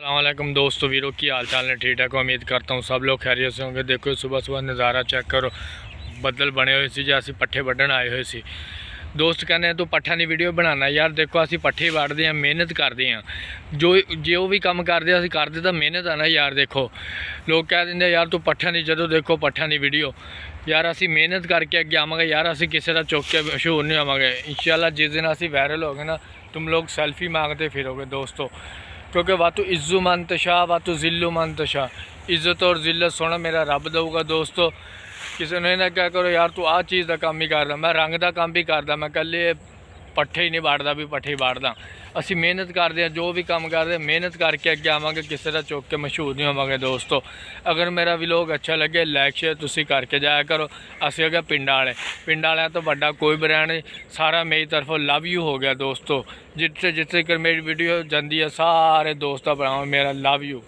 अस्सलाम दोस्तों वीरों की हाल चाल है ठीक ठाक। उम्मीद करता हूँ सब लोग खैरियत से होंगे। देखो सुबह सुबह नज़ारा चेक करो, बदल बने हुए सी जो असी पट्ठे वढ़न आए हुए सी। दोस्त कहने तू पट्ठा की वीडियो बनाना यार। देखो असी पट्ठे वढ़ते हैं, मेहनत करते हैं, जो भी काम करते असी करते तो मेहनत है ना यार। देखो लोग कह देंगे यार तू पट्ठा नहीं, जो देखो पट्ठा की वीडियो यार असी मेहनत करके अगे आवांगे यार। असी किसी का चुक के मशहूर नहीं होवांगे इंशाल्लाह। जिस दिन असी वायरल हो गए ना तुम लोग सेल्फी मांगते फिरोगे दोस्तों, क्योंकि वातु इज़्ज़ु मन तशा वातु ज़िल्लु मन तशा। इज़्ज़त और ज़िल्लत सोना मेरा रब दूगा दोस्तों। किसी ने ना क्या करो यार तू आ चीज़ का काम ही करदा, मैं रंग का काम भी करदा, मैं कल पट्ठे ही नहीं बाड़दा भी पट्ठे ही बाड़दा। असी मेहनत करते हैं, जो भी काम करते हैं मेहनत करके अगे आवांगे, किसी का चुक के मशहूर नहीं होवांगे दोस्तों। अगर मेरा व्लॉग अच्छा लगे लाइक शेयर तुसी करके जाया करो। असी हो गया पिंड वाले तो बड़ा कोई ब्रांड नहीं, सारा मेरी तरफों लव यू हो गया दोस्तों। जिथे जिथे मेरी वीडियो जाती है सारे दोस्तों भरावां मेरा लव यू।